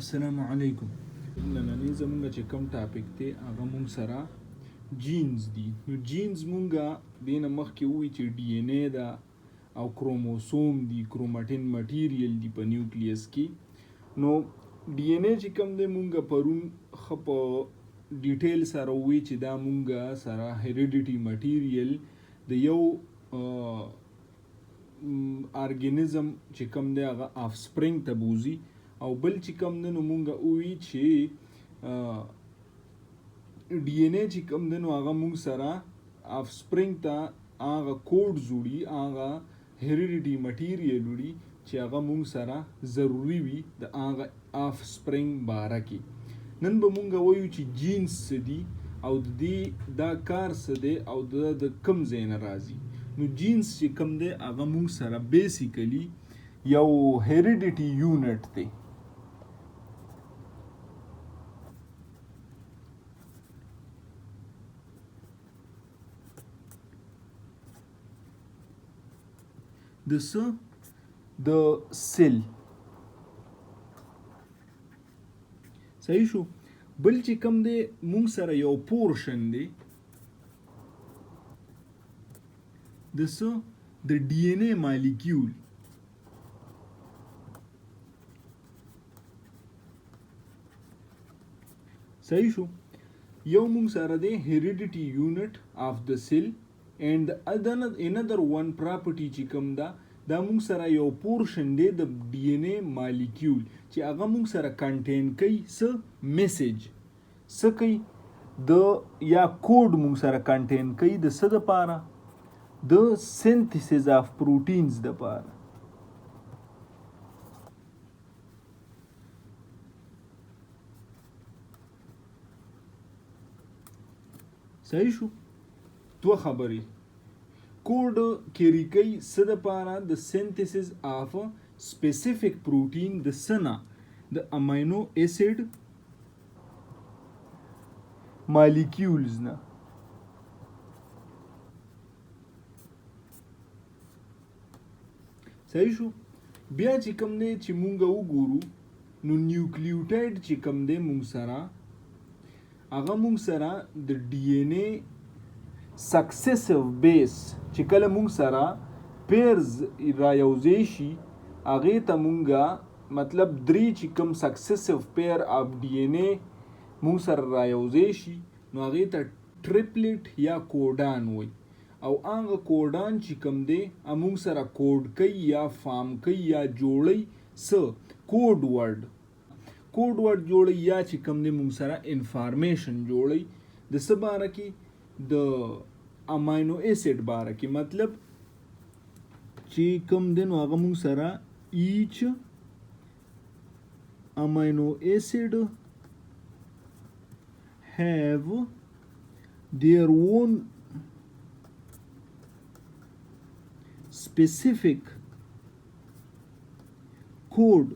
السلام علیکم. نننې زمونږ چې کوم ټاپک دی هغه مونږ سره جینز دي. نو جینز مونږه دینه مخکې ووی چې ډي ان اے ده او کروموسوم دي، کروماټین مټیریل دي په نیوکلیس کې. نو ډي ان اے چې کوم دی مونږه پرون ښه په ډیټیل سره ووی چې دا مونږه سره هیریډیټي مټیریل د یو ارګانیزم چې کوم دی هغه آف سپرینګ ته بوزي، او بل چې کوم دی نو مونږه ووی چې ډي ان اے چې کوم دی نو هغه مونږ سره آف سپرینګ ته هغه کوډز وړي، هغه هیریډیټي مټیریل وړي چې هغه مونږ سره ضروری وي د هغه آف سپرینګ باره کې. نن به مونږ وایو چې جینز څه دي او د دې دا کار څه دی او د کوم ځای نه راځي. نو جینز چې کوم دی هغه مونږ سره بیسیکلی یو هیریډیټي یونټ دی. د سیل صحیح شو. بل چې کوم دی مونږ سره یو پورشن دی د ډي ان اے مالیکیول. صحیح شو. یو مونږ سره دی هیریډیټي یونټ آف د سیل and another one property چې کوم دا مونږ سره یو پورشن دی د ډي ان اے مالیکیول چې هغه مونږ سره کنټین کوي څه میسج، څه کوي د یا کوډ مونږ سره کنټین کوي د څه دپاره، د سینتھیسز آف پروټینز دپاره. صحیح شو. دو خبرې کوډ کیری کوي څه دپاره، د سینتھیسز آف سپیسیفک پروټین د څه نه، د امینو ایسډ مالیکیولز نه. صحیح شو. بیا چې کوم دی چې مونږ وګورو نو نیوکلیوټاید چې کوم دی مونږ سره هغه مونږ سره د ډي ان اے سکسیسیو بیس چې کله مونږ سره پیرز را یوځای شي هغې ته مونږه مطلب درې چې کوم سکسیسیو پیر آف ډي ان اے مونږ سره را یوځای شي نو هغې ته ټریپلیټ یا کوډان وایي. او هغه کوډان چې کوم دی مونږ سره کوډ کوي یا فارم کوي یا جوړوي څه کوډ ورډ جوړوي یا چې کوم دی مونږ سره انفارمیشن جوړوي د څه باره کې، د امینو ایسډ باره کې. مطلب چې کوم دی نو هغه مونږ سره ایچ امینو ایسډ have their own specific code.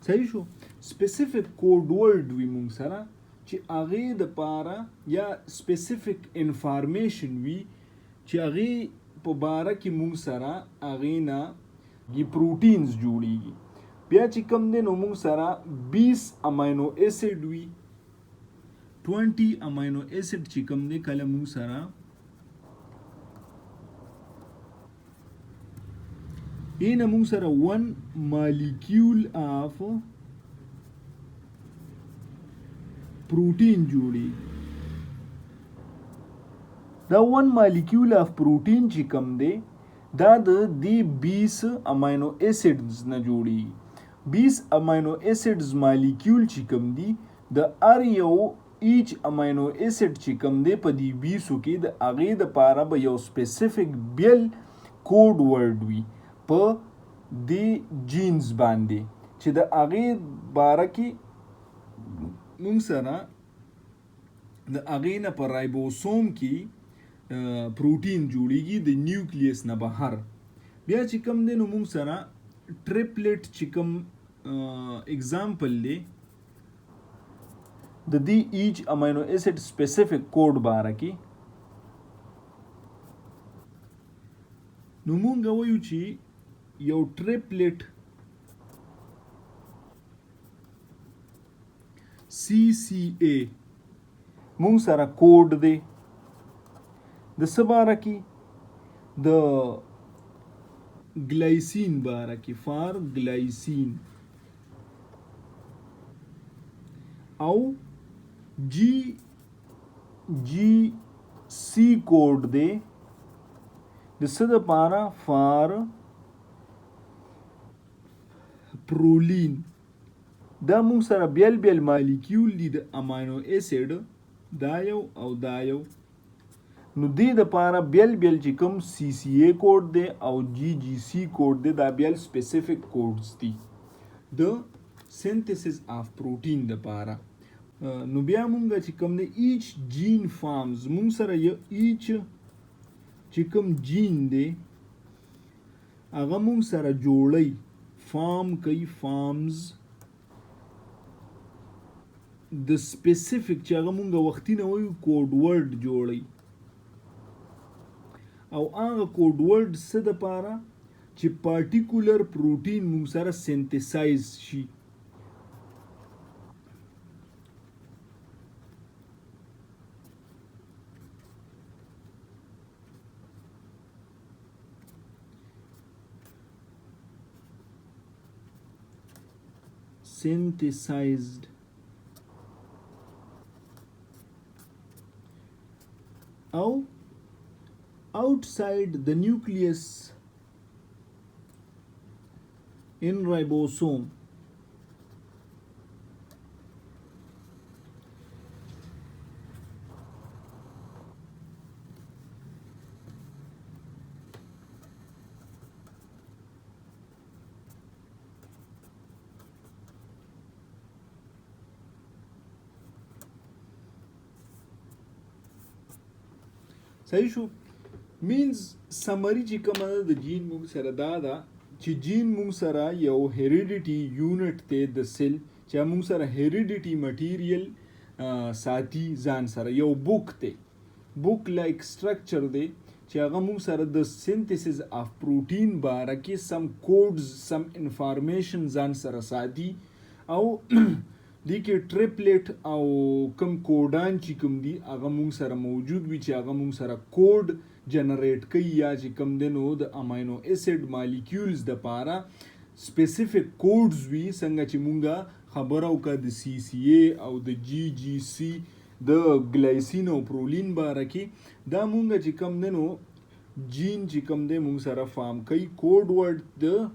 صحیح شو. سپیسیفک کوډ ورډ وي مونږ سره چې هغې دپاره یا سپیسیفک انفارمیشن وي چې هغې په باره کې مونږ سره هغې نه پروټینز جوړیږي. بیا چې کوم دی نو مونږ سره 20 امینو ایسډ وي، 20 امینو ایسډ چې کوم دی کله مونږ سره اینه مونږ سره 1 مالیکیول آف پروټین جوړي. دا 1 مالیکیول آف پروټین چې کوم دی دا د دې 20 امینو ایسډز نه جوړي. 20 امینو ایسډز مالیکیول چې کوم دی د هر یو ایچ امینو ایسډ چې کوم دی په دې 20 کې د هغې دپاره به یو سپیسیفک بیل کوډ ورډ وي په دې جینز باندې چې د هغې باره کې مونږ سره د هغې نه په رایبوسوم کې پروټین جوړیږي د نیوکلیس نه بهر. بیا چې کوم دی نو مونږ سره ټریپلیټ چې کوم اگزامپل دی د دې ایچ امینو ایسډ سپیسیفک کوډ باره کې نو مونږ وایو چې یو ټریپلټ CCA مونږ سره کوډ دی د څه باره کې د ګلایسین باره کې فار ګلایسین او جی سی کوډ دی د څه دپاره فار پرولین دا مونږ سره بیل بیل مالیکیول دي د امینو اسید دا یو او دا یو نو دې دپاره بیل بیل چې کوم CCA کوډ دی او GGC کوډ دی دا بیل سپیسیفک کوډز دي د سینتھسس آف پروټین دپاره نو بیا مونږ چې کوم دی ایچ جین فارمز مونږ سره یو ایچ چې کوم جین دی هغه مونږ سره جوړی فارم کوي فارمز د سپیسیفک چې هغه مونږ وختي نه وایو کوډ ورډ جوړی او هغه کوډ ورډ څه دپاره چې پارټیکولر پروټین مونږ سره سینتھسایز شي synthesized او outside the nucleus in ribosome صحیح شو مینز سمری چې کومه ده د جین مونږ سره دا ده چې جین مونږ سره یو هیریډیټي یونټ دی د سیل چې مونږ سره هیریډیټي مټیریل ساتي ځان سره یو بوک دی بوک لایک سټرکچر دی چې هغه مونږ سره د سینتھسس اف پروټین باره کې سم کوډز سم انفارمیشن ځان سره ساتي او دی کې ټریپلټ او کم کوډان چې کوم دي هغه مونږ سره موجود وي چې هغه مونږ سره کوډ جنریټ کوي یا چې کوم دی نو د امینو اسید مالیکیولز دپاره سپیسیفک کوډز وي څنګه چې مونږه خبره وکړه د CCA او د GGC د ګلایسین او پرولین باره کې دا مونږه چې کوم دی نو جین چې کوم دی مونږ سره فارم کوي کوډ ورډ د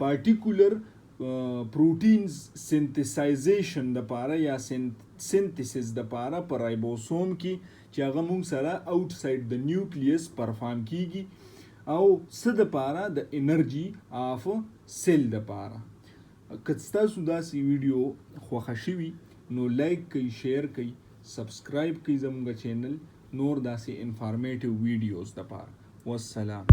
پارټیکولر پروټینز سینتھسایزیشن دپاره یا سینتھسس دپاره په رایبوسوم کې چې هغه مونږ سره آوټساید د نیوکلیس پرفارم کیږي او څه دپاره د انرژي آف سیل دپاره که ستاسو داسې ویډیو خوښه شوي نو لایک کوئ شیر کوئ سبسکرایب کوئ زموږ چینل نور داسې انفارمیټیو ویډیوز دپاره والسلام